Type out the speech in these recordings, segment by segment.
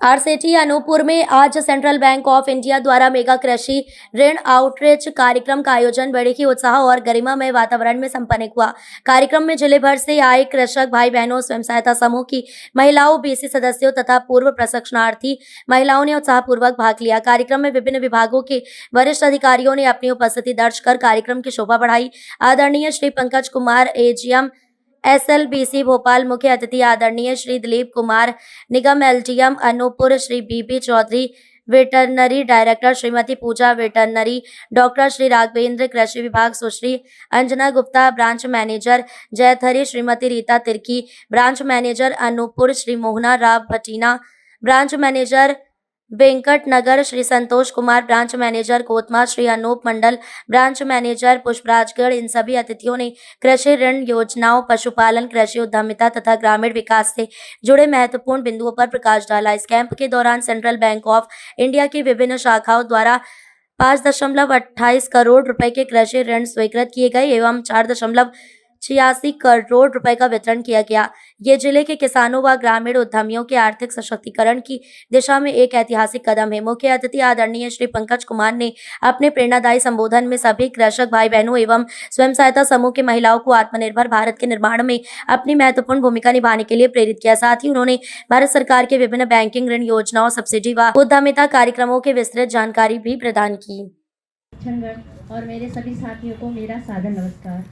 RSETI Anuppur में आज central bank of India द्वारा मेगा कृषि ऋण आउटरीच कार्यक्रम का आयोजन बड़े ही उत्साह और गरिमामय वातावरण में संपन्न हुआ। कार्यक्रम में जिले भर से आए कृषक भाई बहनों, स्वयं सहायता समूह की महिलाओं, बीसी सदस्यों तथा पूर्व प्रशिक्षणार्थी महिलाओं ने उत्साहपूर्वक भाग लिया। कार्यक्रम में विभिन्न विभागों के वरिष्ठ अधिकारियों ने अपनी उपस्थिति दर्ज कर कार्यक्रम की शोभा बढ़ाई। आदरणीय श्री पंकज कुमार, एजीएम SLBC भोपाल, मुख्य अतिथि आदरणीय Shri Dilip Kumar, Nigam LGM Anuppur, Shri BB Chaudhary, veterinary director Shrimati Pooja veterinary, doctor Shri Raghvendra, कृषि विभाग Sushri Anjana Gupta, branch manager Jaithari Shrimati Rita Tirkey, branch manager Anuppur Shri Mohana Rao Bhatina, branch manager Venkat Nagar Shri Santosh Kumar, branch manager Kotma Shri Anoop Mandal, branch manager Pushprajgarh. इन सभी अतिथियों ने कृषि ऋण योजनाओं, पशुपालन, कृषि उद्यमिता तथा ग्रामीण विकास से जुड़े महत्वपूर्ण बिंदुओं पर प्रकाश डाला। इस कैंप के दौरान सेंट्रल बैंक ऑफ इंडिया की विभिन्न शाखाओं द्वारा 5.28 करोड़ रुपए के कृषि ऋण स्वीकृत किए गए एवं 4.86 करोड़ रुपए का वितरण किया गया। ये जिले के किसानों व ग्रामीण उद्यमियों के आर्थिक सशक्तिकरण की दिशा में एक ऐतिहासिक कदम है। मुख्य अतिथि आदरणीय श्री पंकज कुमार ने अपने प्रेरणादायी संबोधन में सभी कृषक भाई बहनों एवं स्वयं सहायता समूह की महिलाओं को आत्मनिर्भर भारत के निर्माण में अपनी महत्वपूर्ण भूमिका निभाने के लिए प्रेरित किया। साथ ही उन्होंने भारत सरकार के विभिन्न बैंकिंग ऋण योजनाओं, सब्सिडी व उद्यमिता कार्यक्रमों की विस्तृत जानकारी भी प्रदान की। और मेरे सभी साथियों को मेरा सादर नमस्कार।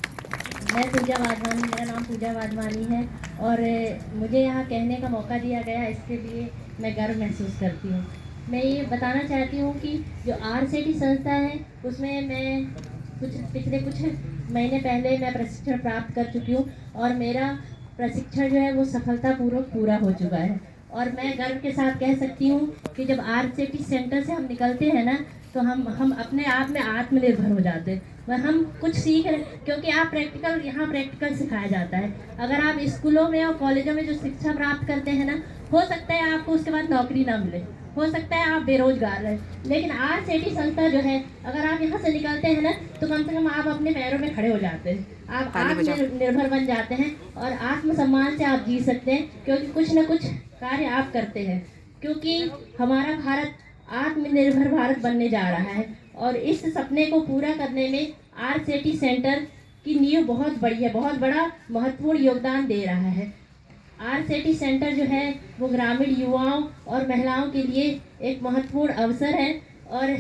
मैं पूजा वाधवानी, मेरा नाम पूजा वाधवानी है और मुझे यहाँ कहने का मौका दिया गया, इसके लिए मैं गर्व महसूस करती हूँ। मैं ये बताना चाहती हूँ कि जो आरसेटी संस्था है उसमें मैं पिछले कुछ महीने पहले मैं प्रशिक्षण प्राप्त कर चुकी हूँ और मेरा प्रशिक्षण जो है वो सफलतापूर्वक पूरा हो चुका है। और मैं गर्व के साथ कह सकती हूँ कि जब आरसेटी सेंटर से हम निकलते हैं ना तो हम अपने आप में आत्मनिर्भर हो जाते हैं। वह हम कुछ सीख रहे, क्योंकि आप यहाँ प्रैक्टिकल सिखाया जाता है। अगर आप स्कूलों में और कॉलेजों में जो शिक्षा प्राप्त करते हैं ना, हो सकता है आपको उसके बाद नौकरी ना मिले, हो सकता है आप बेरोजगार रहें, लेकिन आरसेटी संस्था जो है, अगर आप यहाँ से निकलते हैं ना तो कम से कम आप अपने पैरों में खड़े हो जाते हैं, आप आत्मनिर्भर बन जाते हैं और आत्मसम्मान से आप जी सकते हैं, क्योंकि कुछ न कुछ कार्य आप करते हैं। क्योंकि हमारा भारत आत्मनिर्भर भारत बनने जा रहा है और इस सपने को पूरा करने में आरसेटी सेंटर की नींव बहुत बड़ी है, बहुत बड़ा महत्वपूर्ण योगदान दे रहा है। आरसेटी सेंटर जो है वो ग्रामीण युवाओं और महिलाओं के लिए एक महत्वपूर्ण अवसर है और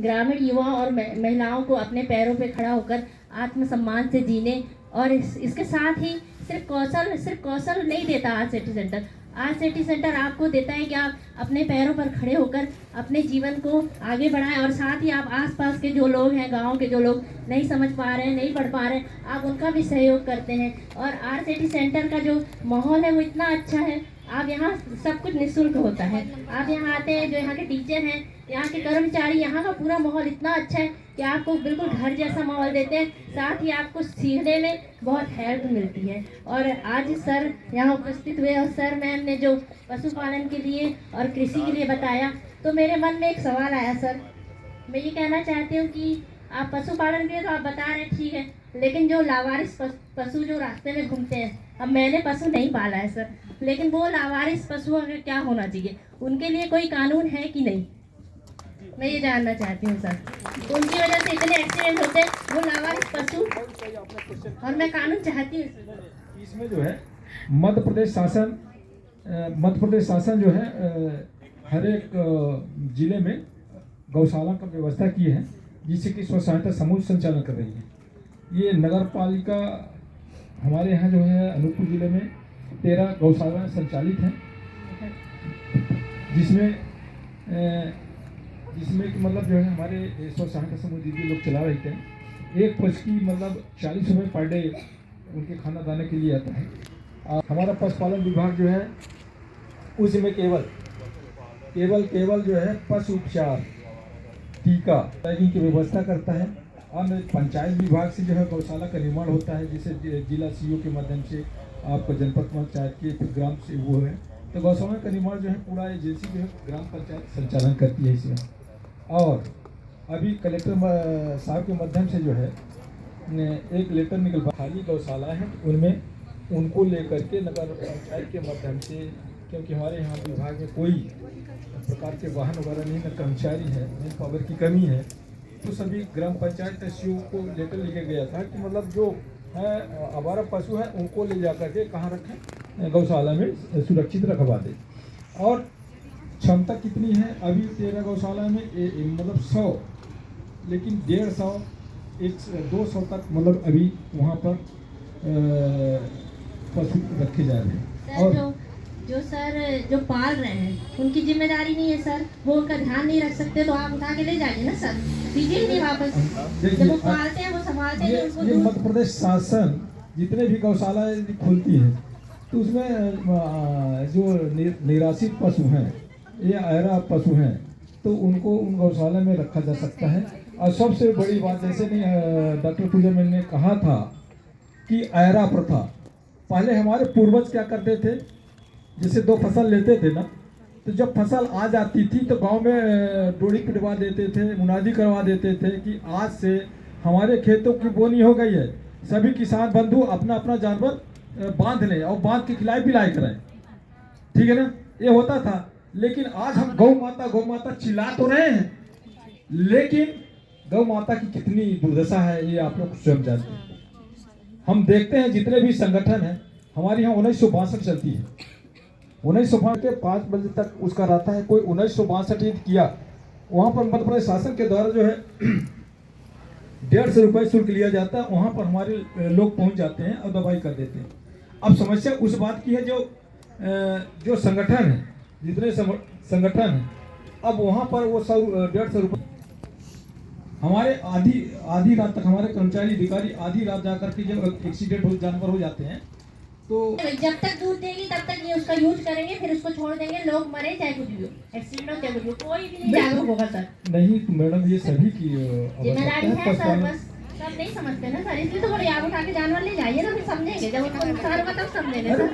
ग्रामीण युवाओं और महिलाओं को अपने पैरों पे खड़ा होकर आत्मसम्मान से जीने और इसके साथ ही सिर्फ कौशल नहीं देता आरसेटी सेंटर। आरसेटी सेंटर आपको देता है कि आप अपने पैरों पर खड़े होकर अपने जीवन को आगे बढ़ाएं और साथ ही आप आसपास के जो लोग हैं, गांव के जो लोग नहीं समझ पा रहे हैं, नहीं पढ़ पा रहे हैं, आप उनका भी सहयोग करते हैं। और आरसेटी सेंटर का जो माहौल है वो इतना अच्छा है, आप यहाँ सब कुछ निःशुल्क होता है। आप यहाँ आते हैं, जो यहाँ के टीचर हैं, यहाँ के कर्मचारी, यहाँ का पूरा माहौल इतना अच्छा है कि आपको बिल्कुल घर जैसा माहौल देते हैं, साथ ही आपको सीखने में बहुत हेल्प मिलती है। और आज सर यहाँ उपस्थित हुए और सर मैम ने जो पशुपालन के लिए और कृषि के लिए बताया, तो मेरे मन में एक सवाल आया। सर, मैं ये कहना चाहती हूँ कि आप पशुपालन के लिए तो आप बता रहे हैं, ठीक है, लेकिन जो लावारिस पशु जो रास्ते में घूमते हैं, अब मैंने पशु नहीं पाला है सर, लेकिन वो लावारिस पशुओं का क्या होना चाहिए, उनके लिए कोई कानून है कि नहीं, मैं ये जानना चाहती हूँ सर। उनकी वजह से इतने एक्सीडेंट होते हैं, वो लावारिस पशु, और मैं कानून चाहती हूँ। इसमें जो है मध्य प्रदेश शासन जो है हर एक जिले में गौशाला का व्यवस्था की है, जिससे कि स्व सहायता समूह संचालन कर रही है। ये नगर पालिका हमारे यहाँ जो है अनूपपुर जिले में 13 गौशाला संचालित हैं, जिसमें कि मतलब जो है हमारे स्व सहायता समूह दीदी लोग चला रहे थे। एक पशु की मतलब 40 रुपये पर डे उनके खाना दाने के लिए आता है। हमारा पशुपालन विभाग जो है उसमें केवल जो है पशु उपचार, टीका, टैगिंग की व्यवस्था करता है। अन्य पंचायत विभाग से जो है गौशाला का निर्माण होता है, जिसे जिला सीओ के माध्यम से आपको जनपद पंचायत के ग्राम से वो है, तो गौशाला का निर्माण जो है पूरा एजेंसी जो है ग्राम पंचायत संचालन करती है इसमें। और अभी कलेक्टर साहब के माध्यम से जो है एक लेटर निकल, खाली गौशाला है उनमें उनको लेकर के नगर पंचायत के माध्यम से क्योंकि हमारे यहाँ विभाग में कोई प्रकार के वाहन वगैरह नहीं, न कर्मचारी है, मैन पावर की कमी है। तो सभी ग्राम पंचायत एसडीओ को लेटर लिखे गया था कि मतलब जो है आवारा पशु है उनको ले जा करके कहाँ रखें, गौशाला में सुरक्षित रखवा दें। और क्षमता कितनी है अभी 13 गौशाला में मतलब 100, लेकिन 150 200 तक मतलब अभी वहाँ पर पशु रखे जा रहे हैं। सर और जो पाल रहे हैं उनकी जिम्मेदारी नहीं है सर, वो उनका ध्यान नहीं रख सकते तो आप उठा के ले जाइए ना सर, दीजिए नहीं वापस। जब वो पालते हैं वो संभालते हैं उनको। ये मध्य प्रदेश शासन जितने भी गौशाला खुलती है तो उसमें जो निराश्रित पशु हैं, ये अहरा पशु हैं, तो उनको उन गौशाला में रखा जा सकता है। और सबसे बड़ी बात, जैसे नहीं डॉक्टर पूजा मैंने ने कहा था कि अहरा प्रथा, पहले हमारे पूर्वज क्या करते थे, जैसे 2 फसल लेते थे ना, तो जब फसल आ जाती थी तो गांव में डोरी पिटवा देते थे, मुनादी करवा देते थे कि आज से हमारे खेतों की बोनी हो गई है, सभी किसान बंधु अपना अपना जानवर बांध लें और बांध के खिलाई पिलाई करें, ठीक है ना, ये होता था। लेकिन आज हम गौ माता चिल्ला तो रहे हैं, लेकिन गौ माता की कितनी दुर्दशा है ये आप लोग स्वयं जानते हैं। हम देखते हैं जितने भी संगठन हैं, हमारे यहाँ 1962 चलती है, 1962 के 5 बजे तक उसका रहता है। कोई 1962 किया, वहाँ पर मध्य प्रदेश शासन के द्वारा जो है 150 रुपये शुल्क लिया जाता है, वहाँ पर हमारे लोग पहुँच जाते हैं और दवाई कर देते हैं। अब समस्या उस बात की है जो संगठन है, जितने संगठन हैं, अब वहाँ पर वो 150 रुपये हमारे आधी रात तक हमारे कर्मचारी अधिकारी आधी रात जाकर के जब एक्सीडेंट जानवर हो जाते हैं तो जब तक दूध देगी तब तक ये उसका यूज करेंगे, फिर उसको छोड़ देंगे, लोग मरे चाहे कुछ भी हो, एक्सीडेंट हो चाहे कुछ भी हो, कोई भी नहीं जागरूक होगा सर। नहीं तो मैडम ये सभी की जिम्मेदारी है सर, बस सब नहीं समझते ना सर, इसलिए तो बोले आप उठा के जानवर ले जाइए ना, फिर समझेंगे, जब उनको नुकसान होगा तब समझेंगे सर।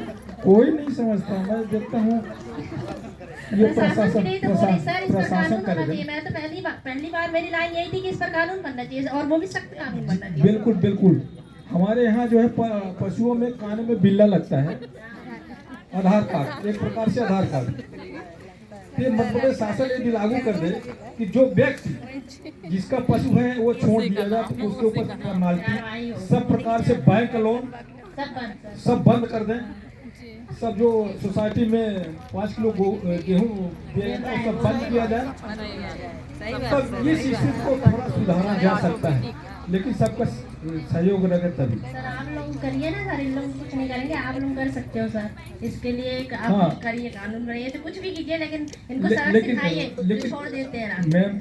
कोई नहीं समझता, मैं देखता हूँ ये प्रशासन के लिए तो बोले सर इस पर प्रशासन कानून बनना करेगा। चाहिए। मैं तो पहली बार मेरी लाइन यही थी कि इस पर कानून बनना चाहिए और वो भी सख्त कानून बनना चाहिए। बिल्कुल बिल्कुल। हमारे यहाँ जो है पशुओं में कान में बिल्ला लगता है, आधार कार्ड, एक प्रकार से आधार कार्ड। फिर मध्य प्रदेश शासन यदि लागू कर दे कि जो व्यक्ति जिसका पशु है वो छोड़ दिया जाए तो उसके ऊपर पेनाल्टी, सब प्रकार से बैंक लोन सब बंद कर दें, सब जो सोसाइटी में 5 किलो गेहूँ सब बंद किया जाए, तब ये सिस्टम को थोड़ा सुधारा जा सकता है, लेकिन सबका सहयोग रहे तभी। सर आप लोग करिए ना सर, इन लोग कुछ नहीं करेंगे, आप लोग कर सकते हो सर, इसके लिए एक आप हाँ। करिए, कानून बनाइए, तो कुछ भी कीजिए, लेकिन इनको सड़क सिखाइए, छोड़ देते हैं रात। मैम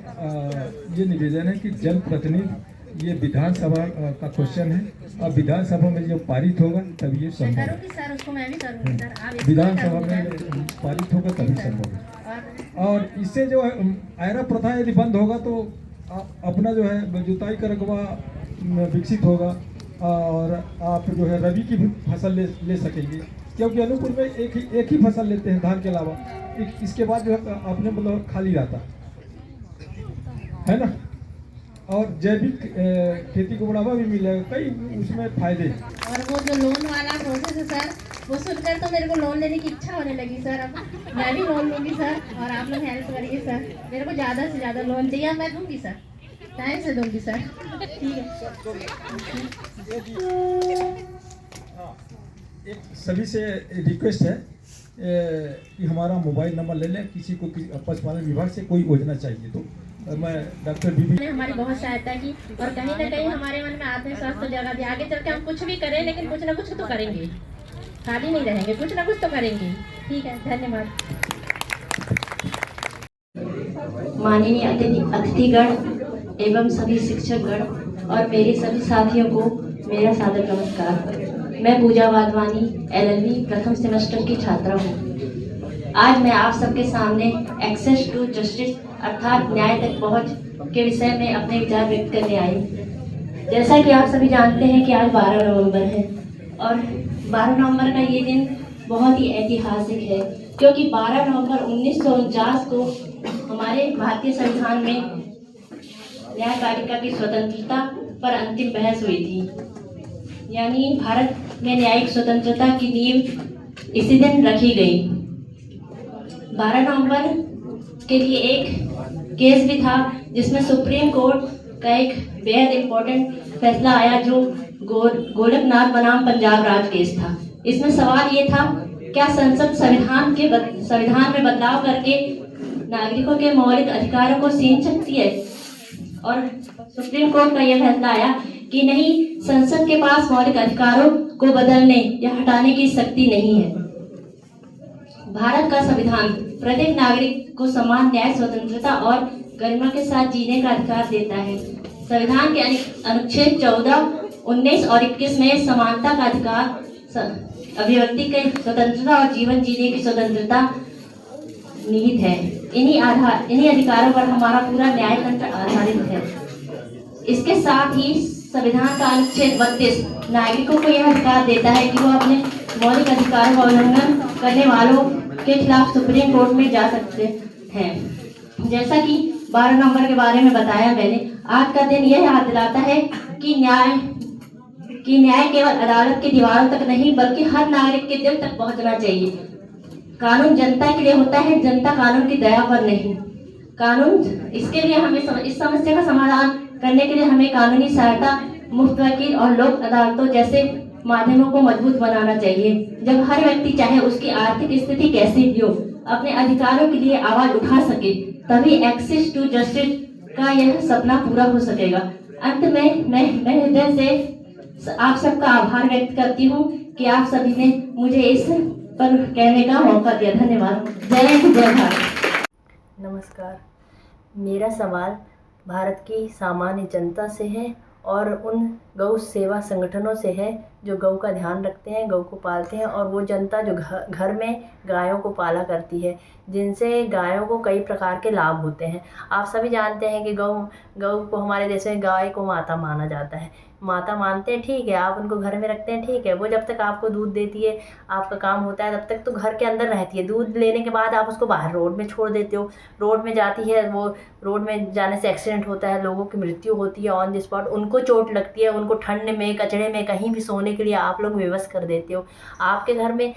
ये निवेदन है कि जनप्रतिनिधि, ये विधानसभा का क्वेश्चन है, और विधानसभा में जो पारित होगा तभी ये मैं संभव है। करूँगी सर, उसको मैं भी करूँगी सर, आप इसको विधानसभा करूँगी में सर। पारित होगा तभी संभव है। और और इससे जो है आयरा प्रथा यदि बंद होगा तो अपना जो है जुताई का रकबा विकसित होगा, और आप जो है रबी की भी फसल ले सकेंगे, क्योंकि अनूपपुर में एक ही फसल लेते हैं धान के अलावा, इसके बाद जो है अपने मतलब खाली रहता है ना। और जैविक खेती को बढ़ावा भी मिलेगा, कई उसमें फायदे हैं। और वो जो लोन वाला प्रोसेस है सर, वो सुनकर तो मेरे को लोन लेने की इच्छा होने लगी सर। अब मैं भी लोन लूँगी सर, और आप लोग हेल्प करिए सर, मेरे को ज़्यादा से ज़्यादा लोन चाहिए, मैं दूँगी सर, टाइम से दूँगी सर, ठीक है। एक सभी से रिक्वेस्ट है कि हमारा मोबाइल नंबर ले लें, किसी को पशुपालन विभाग से कोई योजना चाहिए तो मैं डॉक्टर बीबी ने हमारी बहुत सहायता की, और कहीं ना कहीं हमारे मन में आत्मविश्वास तो जगा दिया, आगे चल के हम कुछ भी करें लेकिन कुछ ना कुछ तो करेंगे, खाली नहीं रहेंगे, कुछ ना कुछ तो करेंगे। ठीक है, धन्यवाद। माननीय अतिथिगण एवं सभी शिक्षकगण और मेरे सभी साथियों को मेरा सादर नमस्कार। मैं पूजा वाधवानी LLB प्रथम सेमेस्टर की छात्रा हूँ। आज मैं आप सबके सामने एक्सेस टू जस्टिस अर्थात न्याय तक पहुँच के विषय में अपने विचार व्यक्त करने आई। जैसा कि आप सभी जानते हैं कि आज 12 नवंबर है, और 12 नवंबर का ये दिन बहुत ही ऐतिहासिक है, क्योंकि 12 नवंबर 1949 को हमारे भारतीय संविधान में न्यायपालिका की स्वतंत्रता पर अंतिम बहस हुई थी। यानी भारत में न्यायिक स्वतंत्रता की नींव इसी दिन रखी गई। 12 नवंबर के लिए एक केस भी था जिसमें सुप्रीम कोर्ट का एक बेहद इम्पोर्टेंट फैसला आया जो गोरखनाथ बनाम पंजाब राज केस था। इसमें सवाल ये था, क्या संसद संविधान में बदलाव करके नागरिकों के मौलिक अधिकारों को छीन सकती है? और सुप्रीम कोर्ट का यह फैसला आया कि नहीं, संसद के पास मौलिक अधिकारों को बदलने या हटाने की शक्ति नहीं है। भारत का संविधान प्रत्येक नागरिक को समान न्याय, स्वतंत्रता और गरिमा के साथ जीने का अधिकार देता है। संविधान के अनुच्छेद 14, 19 और 21 में समानता का अधिकार, अभिव्यक्ति की स्वतंत्रता और जीवन जीने की स्वतंत्रता निहित है। इन्हीं अधिकारों पर हमारा पूरा न्यायतंत्र आधारित है। इसके साथ ही संविधान का अनुच्छेद 32 नागरिकों को यह अधिकार देता है कि वो अपने मौलिक अधिकारों का उल्लंघन करने वालों के खिलाफ सुप्रीम कोर्ट में जा सकते हैं। जैसा कि 12 नवंबर के बारे में बताया मैंने, आज का दिन यह याद दिलाता है कि न्याय केवल अदालत की दीवारों तक नहीं बल्कि हर नागरिक के दिल तक पहुंचना चाहिए। कानून जनता के लिए होता है, जनता कानून की दया पर नहीं। इसके लिए हमें इस समस्या का समाधान करने के लिए हमें कानूनी सहायता, मुफ्त वकील और लोक अदालतों जैसे माध्यमों को मजबूत बनाना चाहिए। जब हर व्यक्ति, चाहे उसकी आर्थिक स्थिति कैसी भी हो, अपने अधिकारों के लिए आवाज उठा सके, तभी एक्सेस टू जस्टिस का यह सपना पूरा हो सकेगा। अंत में मैं हृदय से आप सबका आभार व्यक्त करती हूँ कि आप सभी ने मुझे इस पर कहने का मौका दिया। धन्यवाद। जय हिंद, जय भारत। नमस्कार। मेरा सवाल भारत की सामान्य जनता से है और उन गौ सेवा संगठनों से है जो गौ का ध्यान रखते हैं, गौ को पालते हैं, और वो जनता जो घर में गायों को पाला करती है, जिनसे गायों को कई प्रकार के लाभ होते हैं। आप सभी जानते हैं कि गौ को हमारे देश में गाय को माता माना जाता है। माता मानते हैं, ठीक है, आप उनको घर में रखते हैं, ठीक है, वो जब तक आपको दूध देती है, आपका काम होता है, तब तक तो घर के अंदर रहती है। दूध लेने के बाद आप उसको बाहर रोड में छोड़ देते हो, रोड में जाती है, वो रोड में जाने से एक्सीडेंट होता है, लोगों की मृत्यु होती है ऑन द स्पॉट, उनको चोट लगती है, उनको ठंड में, कचड़े में, कहीं भी सोने के लिए आप लोग विवश कर देते हो। आपके घर में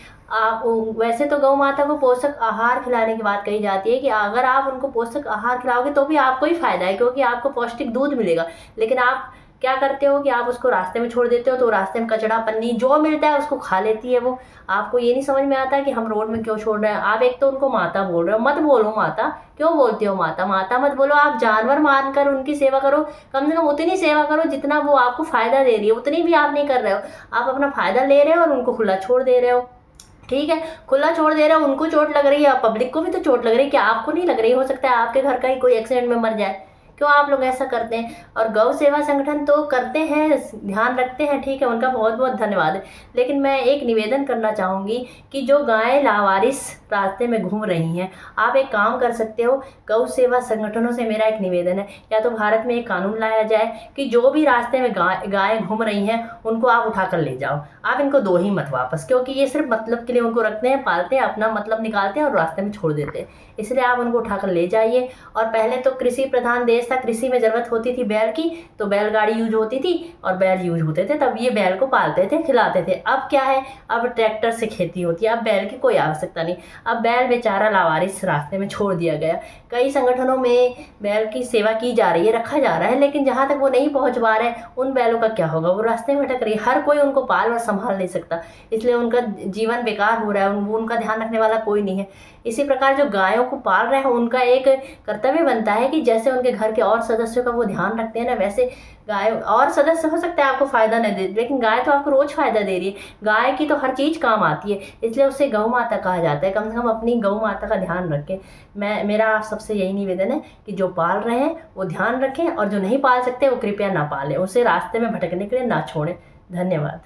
वैसे तो गौ माता को पोषक आहार खिलाने की बात कही जाती है कि अगर आप उनको पोषक आहार खिलाओगे तो भी आपको ही फायदा है, क्योंकि आपको पौष्टिक दूध मिलेगा। लेकिन आप क्या करते हो कि आप उसको रास्ते में छोड़ देते हो, तो रास्ते में कचड़ा, पन्नी जो मिलता है उसको खा लेती है वो। आपको ये नहीं समझ में आता कि हम रोड में क्यों छोड़ रहे हैं। आप एक तो उनको माता बोल रहे हो, मत बोलो माता। क्यों बोलते हो माता? माता मत बोलो, आप जानवर मानकर उनकी सेवा करो। कम से कम उतनी सेवा करो जितना वो आपको फ़ायदा दे रही है, उतनी भी आप नहीं कर रहे हो। आप अपना फ़ायदा ले रहे हो और उनको खुला छोड़ दे रहे हो। ठीक है, खुला छोड़ दे रहे हो, उनको चोट लग रही है, पब्लिक को भी तो चोट लग रही है, क्या आपको नहीं लग रही? हो सकता है आपके घर का ही कोई एक्सीडेंट में मर जाए। क्यों आप लोग ऐसा करते हैं? और गौ सेवा संगठन तो करते हैं, ध्यान रखते हैं, ठीक है, उनका बहुत बहुत धन्यवाद है। लेकिन मैं एक निवेदन करना चाहूँगी कि जो गायें लावारिस रास्ते में घूम रही हैं, आप एक काम कर सकते हो। गौ सेवा संगठनों से मेरा एक निवेदन है, या तो भारत में एक कानून लाया जाए कि जो भी रास्ते में गायें घूम रही हैं उनको आप उठा कर ले जाओ। आप इनको दो ही मत वापस, क्योंकि ये सिर्फ मतलब के लिए उनको रखते हैं, पालते हैं, अपना मतलब निकालते हैं और रास्ते में छोड़ देते हैं। इसलिए आप उनको उठाकर ले जाइए। और पहले तो कृषि प्रधान देश था, कृषि में ज़रूरत होती थी बैल की, तो बैलगाड़ी यूज होती थी और बैल यूज होते थे, तब ये बैल को पालते थे, खिलाते थे। अब क्या है, अब ट्रैक्टर से खेती होती है, अब बैल की कोई आवश्यकता नहीं। अब बैल बेचारा लावारिस रास्ते में छोड़ दिया गया। कई संगठनों में बैल की सेवा की जा रही है, रखा जा रहा है, लेकिन जहाँ तक वो नहीं पहुँच पा रहे, उन बैलों का क्या होगा? वो रास्ते में भटक रही है। हर कोई उनको पाल और संभाल नहीं सकता, इसलिए उनका जीवन बेकार हो रहा है, उनका ध्यान रखने वाला कोई नहीं है। इसी प्रकार जो गायों को पाल रहे हैं, उनका एक कर्तव्य बनता है कि जैसे उनके घर के और सदस्यों का वो ध्यान रखते हैं ना, वैसे गाय और सदस्य हो सकता है आपको फ़ायदा न दे, लेकिन गाय तो आपको रोज़ फ़ायदा दे रही है। गाय की तो हर चीज़ काम आती है, इसलिए उसे गौ माता कहा जाता है। कम से कम अपनी गौ माता का ध्यान रखें। मेरा आप सबसे यही निवेदन है कि जो पाल रहे हैं वो ध्यान रखें, और जो नहीं पाल सकते वो कृपया ना पालें, उसे रास्ते में भटकने के लिए ना छोड़ें। धन्यवाद।